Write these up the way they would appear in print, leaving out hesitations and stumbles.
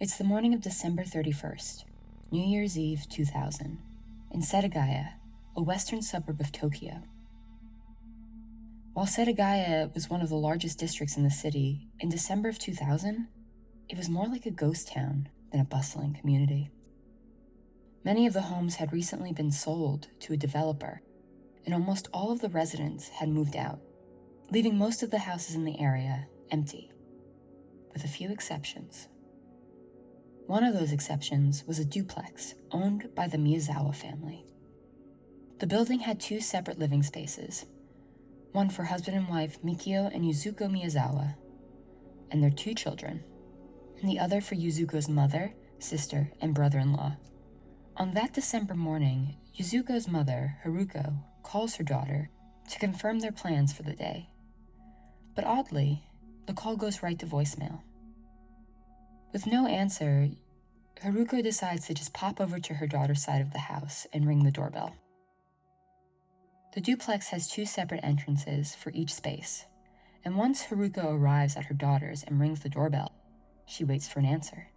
It's the morning of December 31st, New Year's Eve 2000, in Setagaya, a western suburb of Tokyo. While Setagaya was one of the largest districts in the city, in December of 2000, it was more like a ghost town than a bustling community. Many of the homes had recently been sold to a developer, and almost all of the residents had moved out, leaving most of the houses in the area empty, with a few exceptions. One of those exceptions was a duplex owned by the Miyazawa family. The building had two separate living spaces, one for husband and wife Mikio and Yuzuko Miyazawa and their two children, and the other for Yuzuko's mother, sister, and brother-in-law. On that December morning, Yuzuko's mother, Haruko, calls her daughter to confirm their plans for the day. But oddly, the call goes right to voicemail. With no answer, Haruko decides to just pop over to her daughter's side of the house and ring the doorbell. The duplex has two separate entrances for each space, and once Haruko arrives at her daughter's and rings the doorbell, she waits for an answer.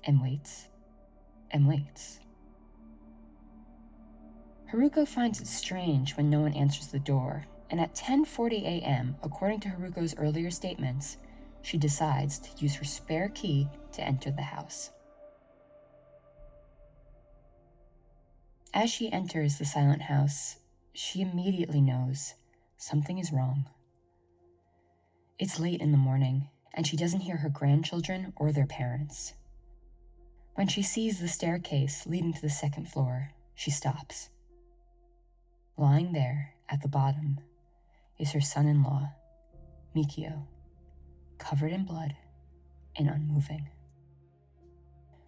And waits. And waits. Haruko finds it strange when no one answers the door, and at 10:40 a.m., according to Haruko's earlier statements, she decides to use her spare key to enter the house. As she enters the silent house, she immediately knows something is wrong. It's late in the morning, and she doesn't hear her grandchildren or their parents. When she sees the staircase leading to the second floor, she stops. Lying there at the bottom is her son-in-law, Mikio, covered in blood and unmoving.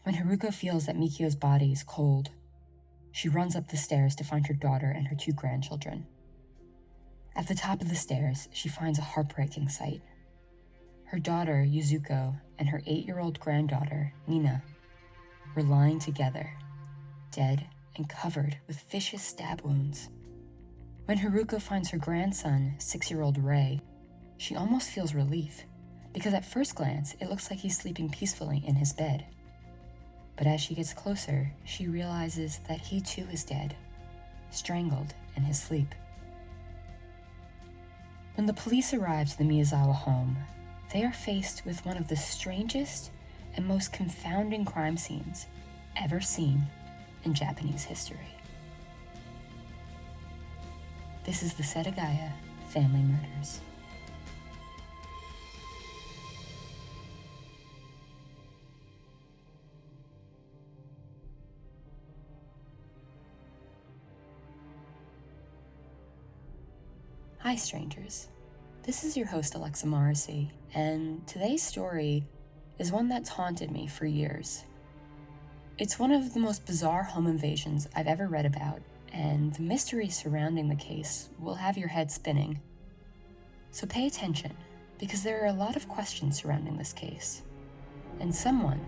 When Haruko feels that Mikio's body is cold, she runs up the stairs to find her daughter and her two grandchildren. At the top of the stairs, she finds a heartbreaking sight. Her daughter, Yuzuko, and her 8-year-old granddaughter, Nina, were lying together, dead and covered with vicious stab wounds. When Haruko finds her grandson, 6-year-old Rei, she almost feels relief, because at first glance, it looks like he's sleeping peacefully in his bed. But as she gets closer, she realizes that he too is dead, strangled in his sleep. When the police arrive to the Miyazawa home, they are faced with one of the strangest and most confounding crime scenes ever seen in Japanese history. This is the Setagaya Family Murders. Hi, strangers. This is your host, Alexa Morrissey, and today's story is one that's haunted me for years. It's one of the most bizarre home invasions I've ever read about, and the mystery surrounding the case will have your head spinning. So pay attention, because there are a lot of questions surrounding this case, and someone,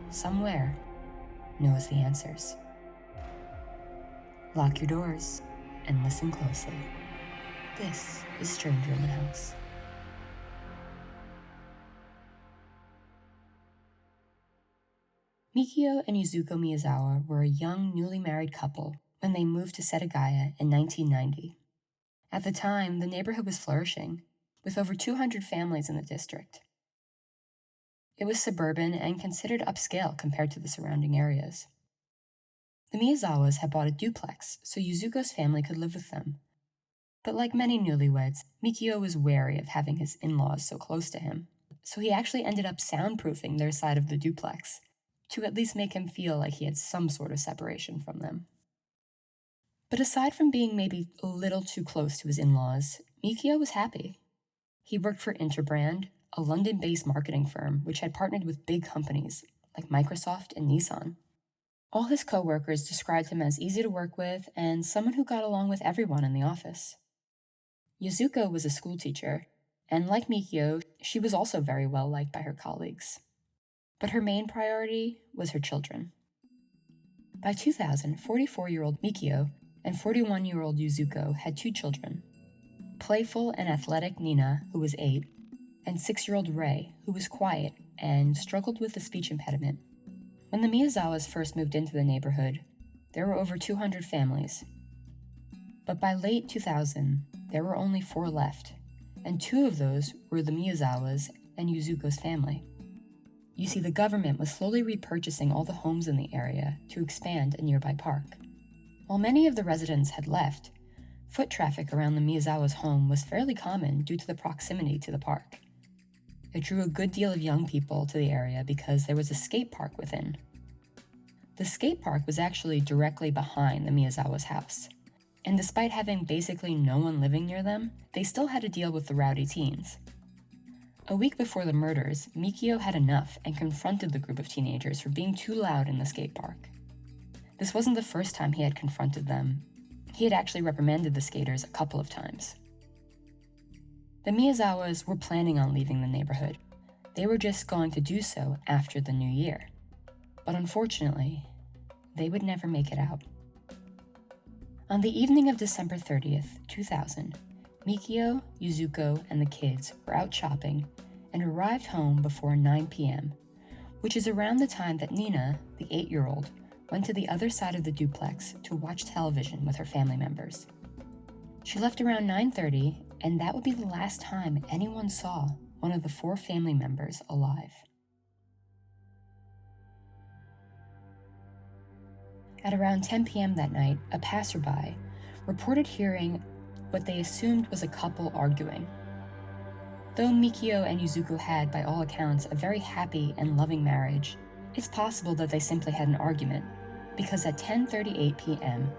somewhere, knows the answers. Lock your doors and listen closely. This is Stranger in the House. Mikio and Yuzuko Miyazawa were a young, newly married couple when they moved to Setagaya in 1990. At the time, the neighborhood was flourishing, with over 200 families in the district. It was suburban and considered upscale compared to the surrounding areas. The Miyazawas had bought a duplex so Yuzuko's family could live with them. But like many newlyweds, Mikio was wary of having his in-laws so close to him, so he actually ended up soundproofing their side of the duplex, to at least make him feel like he had some sort of separation from them. But aside from being maybe a little too close to his in-laws, Mikio was happy. He worked for Interbrand, a London-based marketing firm which had partnered with big companies like Microsoft and Nissan. All his co-workers described him as easy to work with and someone who got along with everyone in the office. Yuzuko was a schoolteacher, and like Mikio, she was also very well liked by her colleagues. But her main priority was her children. By 2000, 44-year-old Mikio and 41-year-old Yuzuko had two children, playful and athletic Nina, who was 8, and 6-year-old Rei, who was quiet and struggled with a speech impediment. When the Miyazawas first moved into the neighborhood, there were over 200 families. But by late 2000, there were only 4 left, and 2 of those were the Miyazawas and Yuzuko's family. You see, the government was slowly repurchasing all the homes in the area to expand a nearby park. While many of the residents had left, foot traffic around the Miyazawa's home was fairly common due to the proximity to the park. It drew a good deal of young people to the area because there was a skate park within. The skate park was actually directly behind the Miyazawa's house, and despite having basically no one living near them, they still had to deal with the rowdy teens. A week before the murders, Mikio had enough and confronted the group of teenagers for being too loud in the skate park. This wasn't the first time he had confronted them. He had actually reprimanded the skaters a couple of times. The Miyazawas were planning on leaving the neighborhood. They were just going to do so after the new year. But unfortunately, they would never make it out. On the evening of December 30th, 2000, Mikio, Yuzuko, and the kids were out shopping and arrived home before 9 p.m., which is around the time that Nina, the 8-year-old, went to the other side of the duplex to watch television with her family members. She left around 9:30, and that would be the last time anyone saw one of the 4 family members alive. At around 10 p.m. that night, a passerby reported hearing what they assumed was a couple arguing. Though Mikio and Yuzuko had, by all accounts, a very happy and loving marriage, it's possible that they simply had an argument, because at 10:38 p.m.,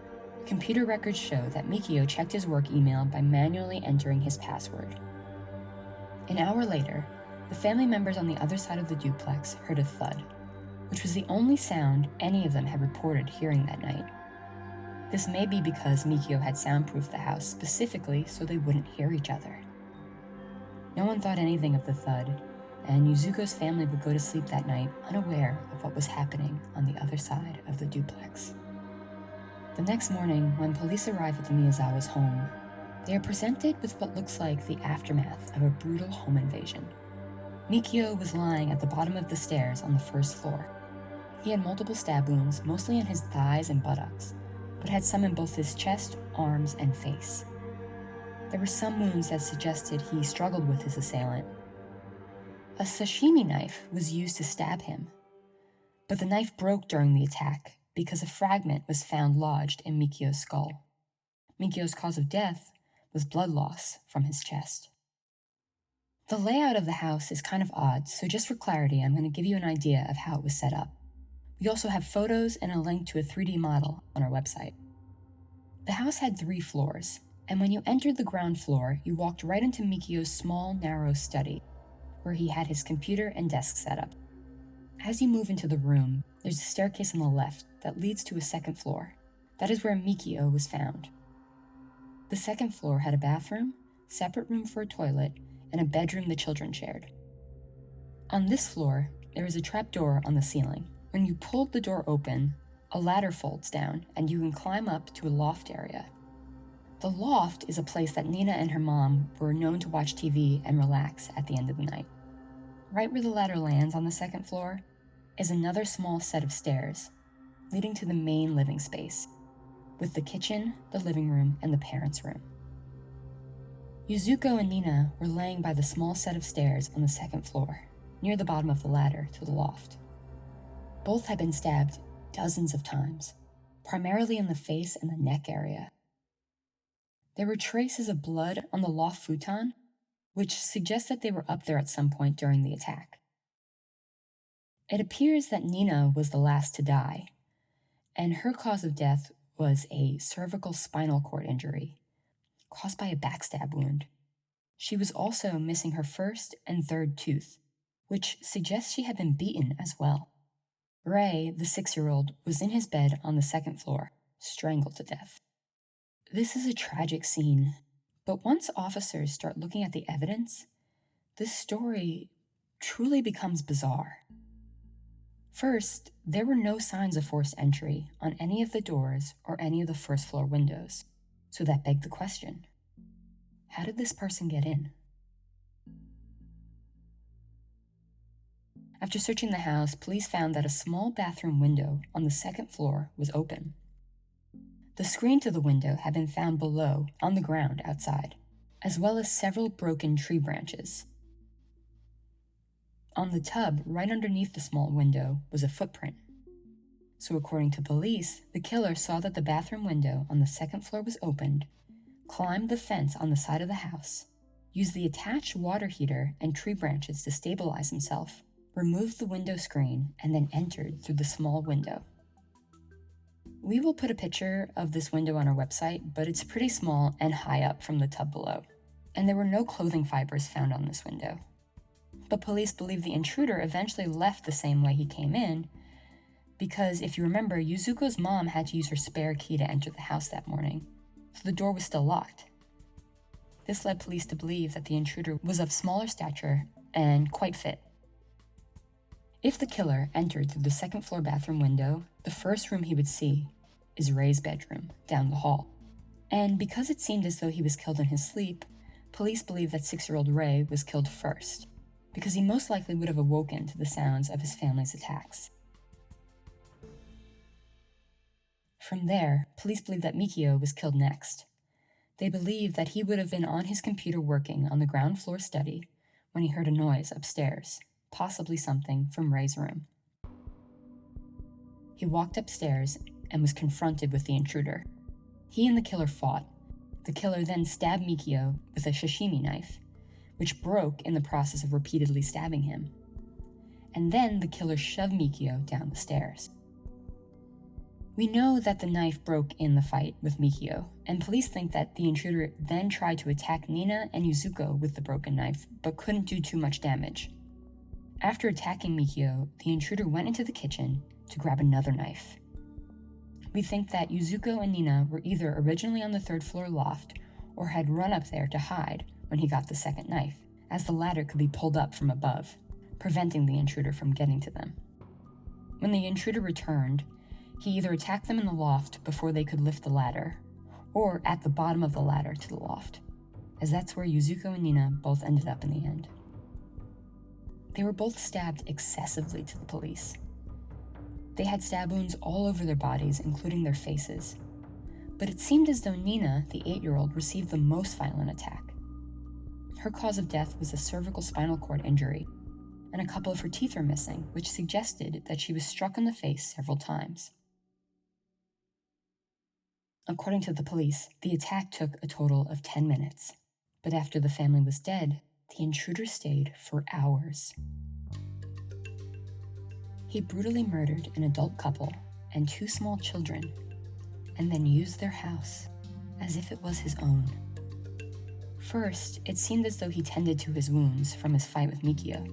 computer records show that Mikio checked his work email by manually entering his password. An hour later, the family members on the other side of the duplex heard a thud, which was the only sound any of them had reported hearing that night. This may be because Mikio had soundproofed the house specifically so they wouldn't hear each other. No one thought anything of the thud, and Yuzuko's family would go to sleep that night unaware of what was happening on the other side of the duplex. The next morning, when police arrive at the Miyazawa's home, they are presented with what looks like the aftermath of a brutal home invasion. Mikio was lying at the bottom of the stairs on the first floor. He had multiple stab wounds, mostly in his thighs and buttocks, but had some in both his chest, arms, and face. There were some wounds that suggested he struggled with his assailant. A sashimi knife was used to stab him, but the knife broke during the attack because a fragment was found lodged in Mikio's skull. Mikio's cause of death was blood loss from his chest. The layout of the house is kind of odd, so just for clarity, I'm going to give you an idea of how it was set up. We also have photos and a link to a 3D model on our website. The house had 3 floors, and when you entered the ground floor, you walked right into Mikio's small, narrow study, where he had his computer and desk set up. As you move into the room, there's a staircase on the left that leads to a second floor. That is where Mikio was found. The second floor had a bathroom, separate room for a toilet, and a bedroom the children shared. On this floor, there is a trapdoor on the ceiling. When you pulled the door open, a ladder folds down, and you can climb up to a loft area. The loft is a place that Nina and her mom were known to watch TV and relax at the end of the night. Right where the ladder lands on the second floor is another small set of stairs, leading to the main living space, with the kitchen, the living room, and the parents' room. Yuzuko and Nina were laying by the small set of stairs on the second floor, near the bottom of the ladder to the loft. Both had been stabbed dozens of times, primarily in the face and the neck area. There were traces of blood on the loft futon, which suggests that they were up there at some point during the attack. It appears that Nina was the last to die, and her cause of death was a cervical spinal cord injury caused by a backstab wound. She was also missing her first and third tooth, which suggests she had been beaten as well. Ray, the 6-year-old, was in his bed on the second floor, strangled to death. This is a tragic scene, but once officers start looking at the evidence, this story truly becomes bizarre. First, there were no signs of forced entry on any of the doors or any of the first floor windows, so that begged the question: how did this person get in? After searching the house, police found that a small bathroom window on the second floor was open. The screen to the window had been found below, on the ground outside, as well as several broken tree branches. On the tub, right underneath the small window, was a footprint. So according to police, the killer saw that the bathroom window on the second floor was opened, climbed the fence on the side of the house, used the attached water heater and tree branches to stabilize himself, removed the window screen, and then entered through the small window. We will put a picture of this window on our website, but it's pretty small and high up from the tub below, and there were no clothing fibers found on this window. But police believe the intruder eventually left the same way he came in, because if you remember, Yuzuko's mom had to use her spare key to enter the house that morning, so the door was still locked. This led police to believe that the intruder was of smaller stature and quite fit. If the killer entered through the second floor bathroom window, the first room he would see is Ray's bedroom down the hall. And because it seemed as though he was killed in his sleep, police believe that 6-year-old Ray was killed first, because he most likely would have awoken to the sounds of his family's attacks. From there, police believe that Mikio was killed next. They believe that he would have been on his computer working on the ground floor study when he heard a noise upstairs, possibly something from Ray's room. He walked upstairs and was confronted with the intruder. He and the killer fought. The killer then stabbed Mikio with a sashimi knife, which broke in the process of repeatedly stabbing him. And then the killer shoved Mikio down the stairs. We know that the knife broke in the fight with Mikio, and police think that the intruder then tried to attack Nina and Yuzuko with the broken knife, but couldn't do too much damage. After attacking Mikio, the intruder went into the kitchen to grab another knife. We think that Yuzuko and Nina were either originally on the third floor loft or had run up there to hide when he got the second knife, as the ladder could be pulled up from above, preventing the intruder from getting to them. When the intruder returned, he either attacked them in the loft before they could lift the ladder, or at the bottom of the ladder to the loft, as that's where Yuzuko and Nina both ended up in the end. They were both stabbed excessively to the police. They had stab wounds all over their bodies, including their faces. But it seemed as though Nina, the 8-year-old, received the most violent attack. Her cause of death was a cervical spinal cord injury, and a couple of her teeth are missing, which suggested that she was struck in the face several times. According to the police, the attack took a total of 10 minutes, but after the family was dead, the intruder stayed for hours. He brutally murdered an adult couple and 2 small children, and then used their house as if it was his own. First, it seemed as though he tended to his wounds from his fight with Mikio.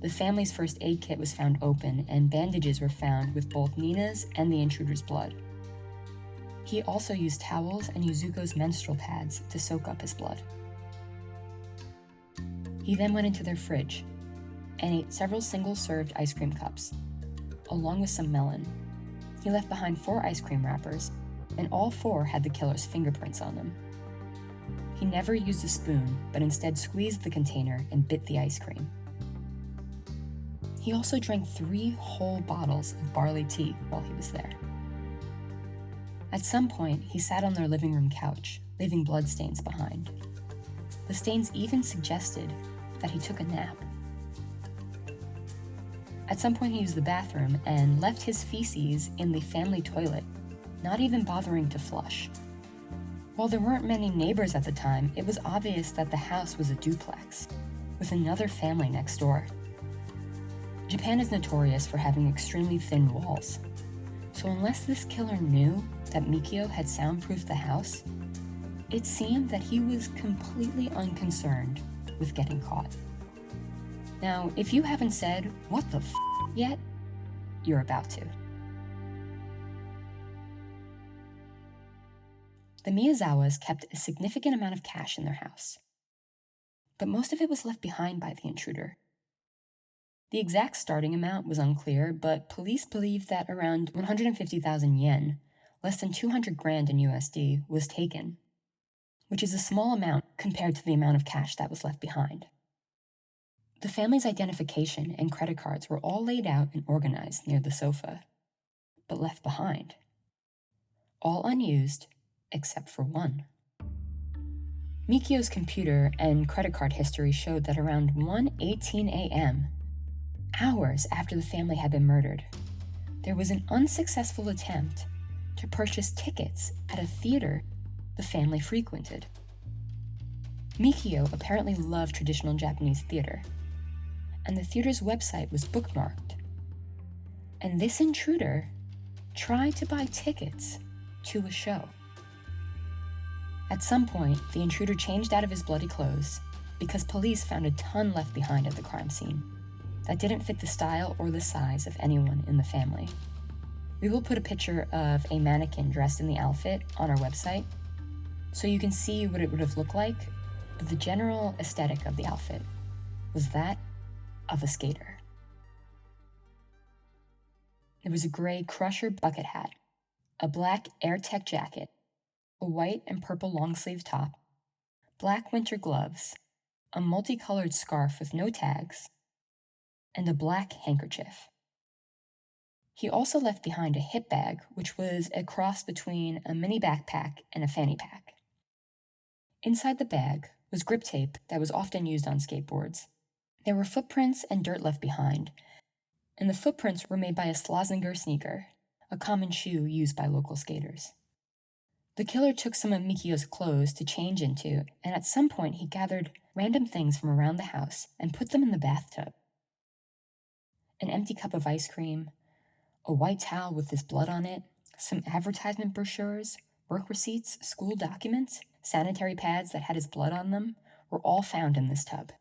The family's first aid kit was found open, and bandages were found with both Nina's and the intruder's blood. He also used towels and Yuzuko's menstrual pads to soak up his blood. He then went into their fridge and ate several single-served ice cream cups, along with some melon. He left behind 4 ice cream wrappers, and all 4 had the killer's fingerprints on them. He never used a spoon, but instead squeezed the container and bit the ice cream. He also drank 3 whole bottles of barley tea while he was there. At some point, he sat on their living room couch, leaving bloodstains behind. The stains even suggested that he took a nap. At some point, he used the bathroom and left his feces in the family toilet, not even bothering to flush. While there weren't many neighbors at the time, it was obvious that the house was a duplex, with another family next door. Japan is notorious for having extremely thin walls, so unless this killer knew that Mikio had soundproofed the house, it seemed that he was completely unconcerned with getting caught. Now, if you haven't said, "What the f*** yet, you're about to. The Miyazawas kept a significant amount of cash in their house, but most of it was left behind by the intruder. The exact starting amount was unclear, but police believed that around 150,000 yen, less than 200 grand in USD, was taken, which is a small amount compared to the amount of cash that was left behind. The family's identification and credit cards were all laid out and organized near the sofa, but left behind. All unused, except for one. Mikio's computer and credit card history showed that around 1:18 a.m., hours after the family had been murdered, there was an unsuccessful attempt to purchase tickets at a theater the family frequented. Mikio apparently loved traditional Japanese theater, and the theater's website was bookmarked. And this intruder tried to buy tickets to a show. At some point, the intruder changed out of his bloody clothes because police found a ton left behind at the crime scene that didn't fit the style or the size of anyone in the family. We will put a picture of a mannequin dressed in the outfit on our website so you can see what it would have looked like, but the general aesthetic of the outfit was that of a skater. There was a gray Crusher bucket hat, a black AirTech jacket, a white and purple long-sleeve top, black winter gloves, a multicolored scarf with no tags, and a black handkerchief. He also left behind a hip bag, which was a cross between a mini backpack and a fanny pack. Inside the bag was grip tape that was often used on skateboards. There were footprints and dirt left behind, and the footprints were made by a Slazenger sneaker, a common shoe used by local skaters. The killer took some of Mikio's clothes to change into, and at some point he gathered random things from around the house and put them in the bathtub. An empty cup of ice cream, a white towel with his blood on it, some advertisement brochures, work receipts, school documents, sanitary pads that had his blood on them were all found in this tub.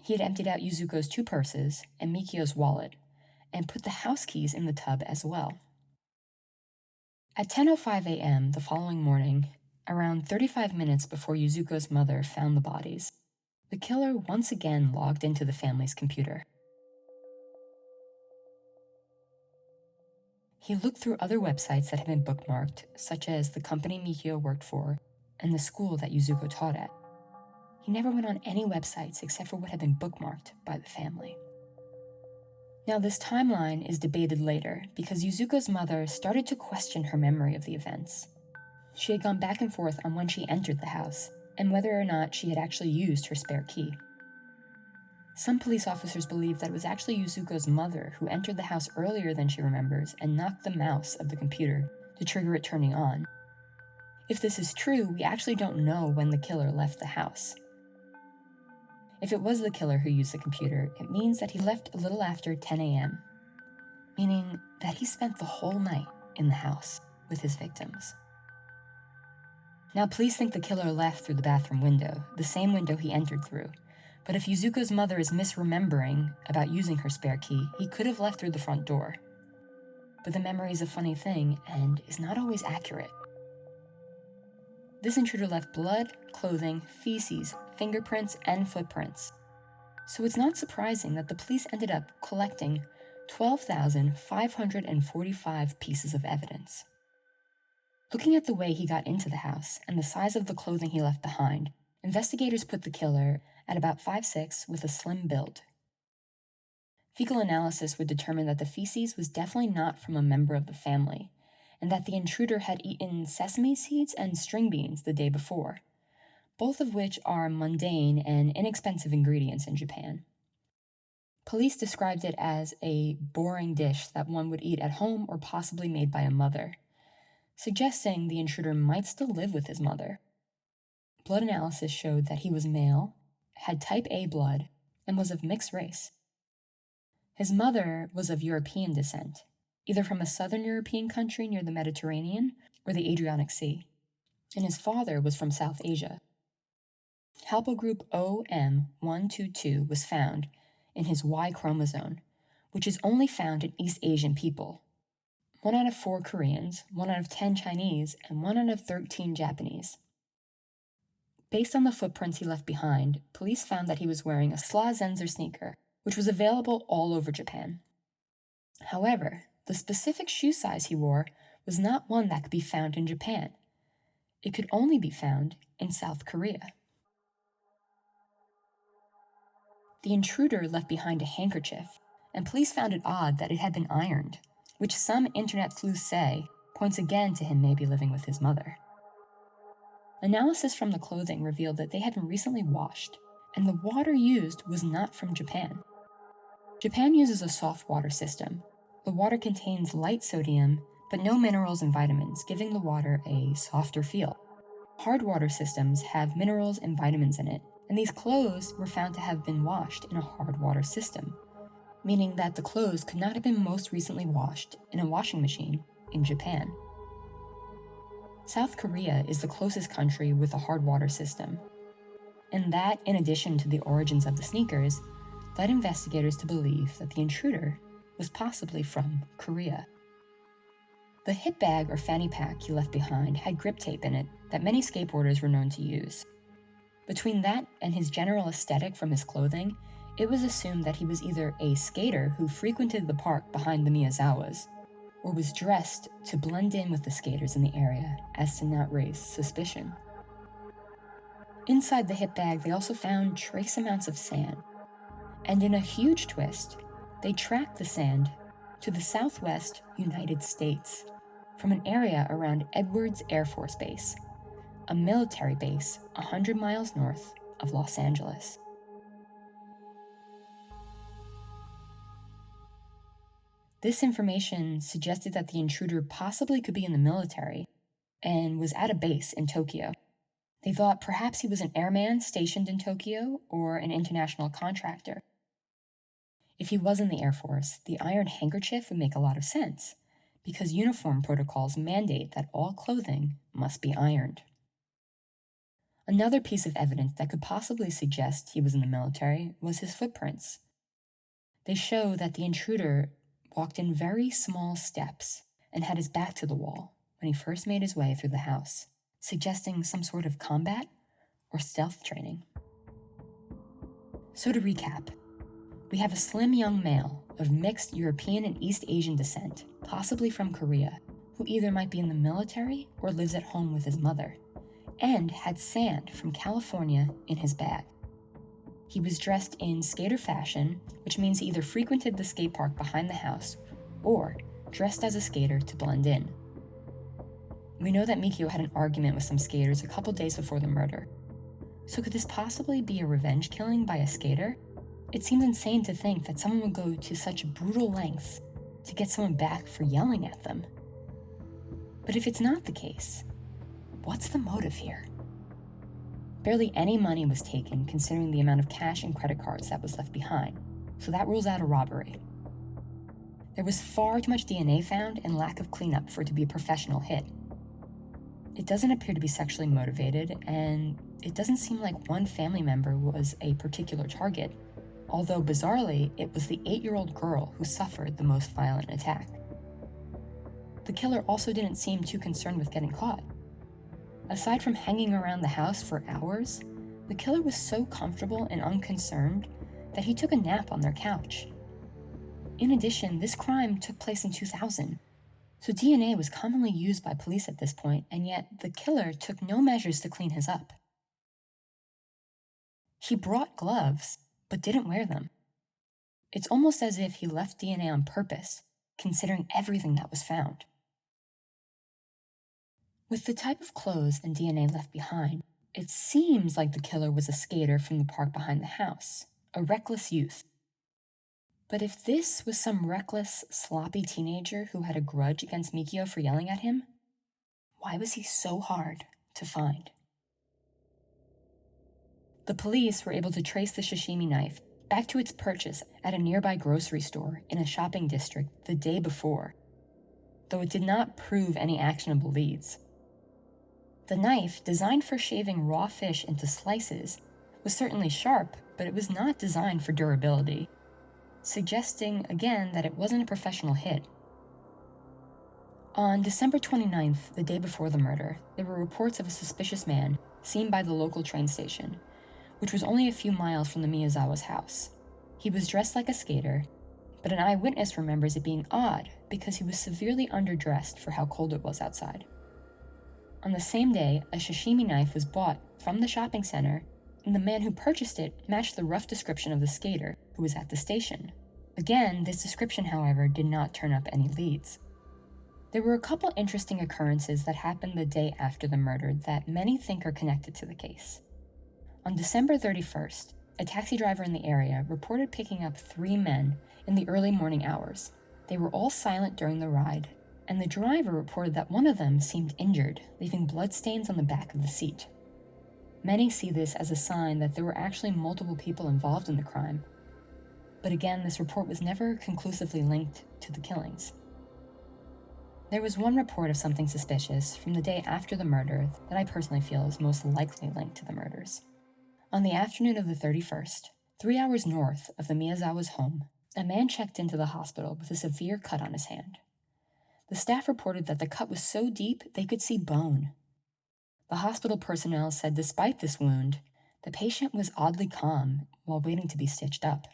He had emptied out Yuzuko's 2 purses and Mikio's wallet and put the house keys in the tub as well. At 10:05 a.m. the following morning, around 35 minutes before Yuzuko's mother found the bodies, the killer once again logged into the family's computer. He looked through other websites that had been bookmarked, such as the company Mikio worked for and the school that Yuzuko taught at. He never went on any websites except for what had been bookmarked by the family. Now, this timeline is debated later because Yuzuko's mother started to question her memory of the events. She had gone back and forth on when she entered the house and whether or not she had actually used her spare key. Some police officers believe that it was actually Yuzuko's mother who entered the house earlier than she remembers and knocked the mouse of the computer to trigger it turning on. If this is true, we actually don't know when the killer left the house. If it was the killer who used the computer, it means that he left a little after 10 a.m., meaning that he spent the whole night in the house with his victims. Now, police think the killer left through the bathroom window, the same window he entered through. But if Yuzuko's mother is misremembering about using her spare key, he could have left through the front door. But the memory is a funny thing and is not always accurate. This intruder left blood, clothing, feces, fingerprints, and footprints. So it's not surprising that the police ended up collecting 12,545 pieces of evidence. Looking at the way he got into the house and the size of the clothing he left behind, investigators put the killer at about 5'6" with a slim build. Fecal analysis would determine that the feces was definitely not from a member of the family, and that the intruder had eaten sesame seeds and string beans the day before, both of which are mundane and inexpensive ingredients in Japan. Police described it as a boring dish that one would eat at home or possibly made by a mother, suggesting the intruder might still live with his mother. Blood analysis showed that he was male, had type A blood, and was of mixed race. His mother was of European descent, either from a southern European country near the Mediterranean or the Adriatic Sea, and his father was from South Asia. Haplogroup OM122 was found in his Y chromosome, which is only found in East Asian people. 1 out of 4 Koreans, 1 out of 10 Chinese, and 1 out of 13 Japanese. Based on the footprints he left behind, police found that he was wearing a Slazenger sneaker, which was available all over Japan. However, the specific shoe size he wore was not one that could be found in Japan. It could only be found in South Korea. The intruder left behind a handkerchief, and police found it odd that it had been ironed, which some internet sleuths say points again to him maybe living with his mother. Analysis from the clothing revealed that they had been recently washed, and the water used was not from Japan. Japan uses a soft water system. The water contains light sodium, but no minerals and vitamins, giving the water a softer feel. Hard water systems have minerals and vitamins in it, and these clothes were found to have been washed in a hard water system, meaning that the clothes could not have been most recently washed in a washing machine in Japan. South Korea is the closest country with a hard water system, and that, in addition to the origins of the sneakers, led investigators to believe that the intruder was possibly from Korea. The hip bag or fanny pack he left behind had grip tape in it that many skateboarders were known to use. Between that and his general aesthetic from his clothing, it was assumed that he was either a skater who frequented the park behind the Miyazawas, or was dressed to blend in with the skaters in the area as to not raise suspicion. Inside the hip bag, they also found trace amounts of sand, and in a huge twist, they tracked the sand to the southwest United States from an area around Edwards Air Force Base, a military base 100 miles north of Los Angeles. This information suggested that the intruder possibly could be in the military and was at a base in Tokyo. They thought perhaps he was an airman stationed in Tokyo or an international contractor. If he was in the Air Force, the iron handkerchief would make a lot of sense, because uniform protocols mandate that all clothing must be ironed. Another piece of evidence that could possibly suggest he was in the military was his footprints. They show that the intruder walked in very small steps and had his back to the wall when he first made his way through the house, suggesting some sort of combat or stealth training. So to recap, we have a slim young male of mixed European and East Asian descent, possibly from Korea, who either might be in the military or lives at home with his mother, and had sand from California in his bag. He was dressed in skater fashion, which means he either frequented the skate park behind the house or dressed as a skater to blend in. We know that Mikio had an argument with some skaters a couple days before the murder. So could this possibly be a revenge killing by a skater? It seems insane to think that someone would go to such brutal lengths to get someone back for yelling at them. But if it's not the case, what's the motive here? Barely any money was taken considering the amount of cash and credit cards that was left behind, so that rules out a robbery. There was far too much DNA found and lack of cleanup for it to be a professional hit. It doesn't appear to be sexually motivated, and it doesn't seem like one family member was a particular target, although bizarrely, it was the 8-year-old girl who suffered the most violent attack. The killer also didn't seem too concerned with getting caught. Aside from hanging around the house for hours, the killer was so comfortable and unconcerned that he took a nap on their couch. In addition, this crime took place in 2000, so DNA was commonly used by police at this point, and yet the killer took no measures to clean his up. He brought gloves, but didn't wear them. It's almost as if he left DNA on purpose, considering everything that was found. With the type of clothes and DNA left behind, it seems like the killer was a skater from the park behind the house, a reckless youth. But if this was some reckless, sloppy teenager who had a grudge against Mikio for yelling at him, why was he so hard to find? The police were able to trace the sashimi knife back to its purchase at a nearby grocery store in a shopping district the day before, though it did not prove any actionable leads. The knife, designed for shaving raw fish into slices, was certainly sharp, but it was not designed for durability, suggesting again that it wasn't a professional hit. On December 29th, the day before the murder, there were reports of a suspicious man seen by the local train station, which was only a few miles from the Miyazawa's house. He was dressed like a skater, but an eyewitness remembers it being odd because he was severely underdressed for how cold it was outside. On the same day, a sashimi knife was bought from the shopping center and the man who purchased it matched the rough description of the skater who was at the station. Again, this description, however, did not turn up any leads. There were a couple interesting occurrences that happened the day after the murder that many think are connected to the case. On December 31st, a taxi driver in the area reported picking up 3 men in the early morning hours. They were all silent during the ride, and the driver reported that one of them seemed injured, leaving bloodstains on the back of the seat. Many see this as a sign that there were actually multiple people involved in the crime. But again, this report was never conclusively linked to the killings. There was one report of something suspicious from the day after the murder that I personally feel is most likely linked to the murders. On the afternoon of the 31st, 3 hours north of the Miyazawa's home, a man checked into the hospital with a severe cut on his hand. The staff reported that the cut was so deep they could see bone. The hospital personnel said despite this wound, the patient was oddly calm while waiting to be stitched up.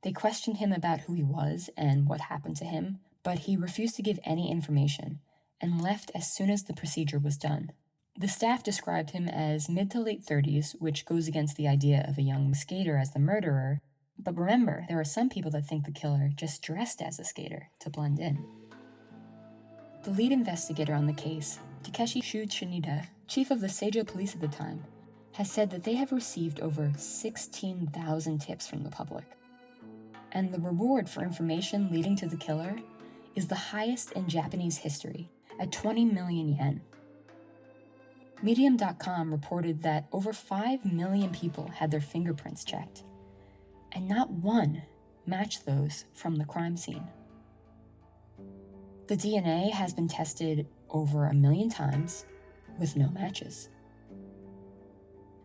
They questioned him about who he was and what happened to him, but he refused to give any information and left as soon as the procedure was done. The staff described him as mid to late 30s, which goes against the idea of a young skater as the murderer. But remember, there are some people that think the killer just dressed as a skater to blend in. The lead investigator on the case, Takeshi Shinida, chief of the Seijo police at the time, has said that they have received over 16,000 tips from the public. And the reward for information leading to the killer is the highest in Japanese history, at 20 million yen. Medium.com reported that over 5 million people had their fingerprints checked, and not one matched those from the crime scene. The DNA has been tested over 1 million times with no matches.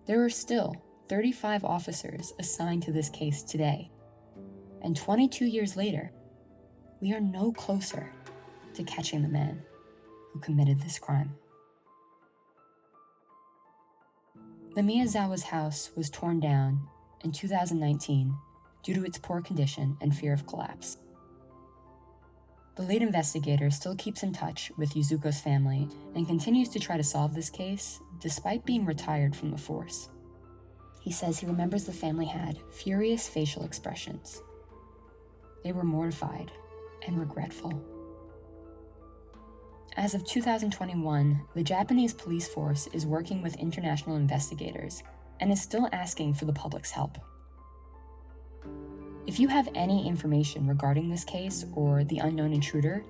There are still 35 officers assigned to this case today, and 22 years later, we are no closer to catching the man who committed this crime. The Miyazawa's house was torn down in 2019 due to its poor condition and fear of collapse. The lead investigator still keeps in touch with Yuzuko's family and continues to try to solve this case despite being retired from the force. He says he remembers the family had furious facial expressions. They were mortified and regretful. As of 2021, the Japanese police force is working with international investigators and is still asking for the public's help. If you have any information regarding this case or the unknown intruder,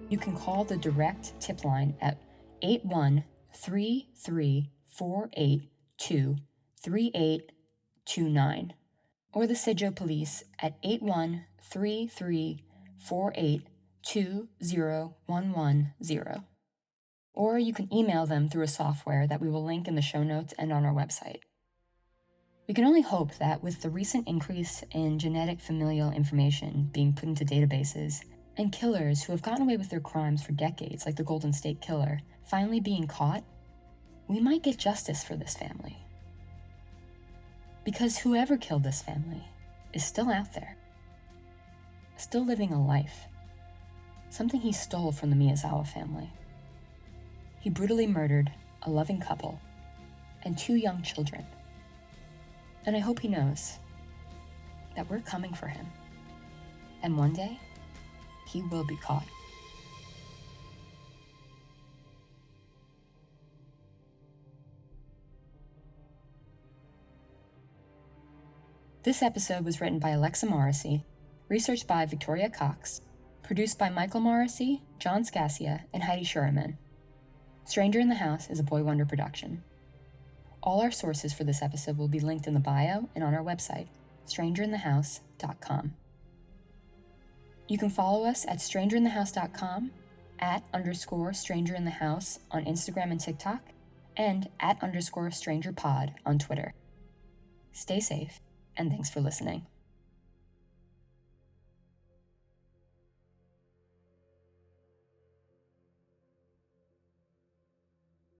you can call the direct tip line at 8133482389 or the Seijo Police at 813348201110. Or you can email them through a software that we will link in the show notes and on our website. We can only hope that with the recent increase in genetic familial information being put into databases, and killers who have gotten away with their crimes for decades, like the Golden State Killer, finally being caught, we might get justice for this family. Because whoever killed this family is still out there, still living a life, something he stole from the Miyazawa family. He brutally murdered a loving couple and 2 young children. And I hope he knows that we're coming for him. And one day, he will be caught. This episode was written by Alexa Morrissey, researched by Victoria Cox, produced by Michael Morrissey, John Scassia, and Heidi Schurman. Stranger in the House is a Boy Wonder production. All our sources for this episode will be linked in the bio and on our website, strangerinthehouse.com. You can follow us at strangerinthehouse.com, @_strangerinthehouse on Instagram and TikTok, and @_strangerpod on Twitter. Stay safe, and thanks for listening.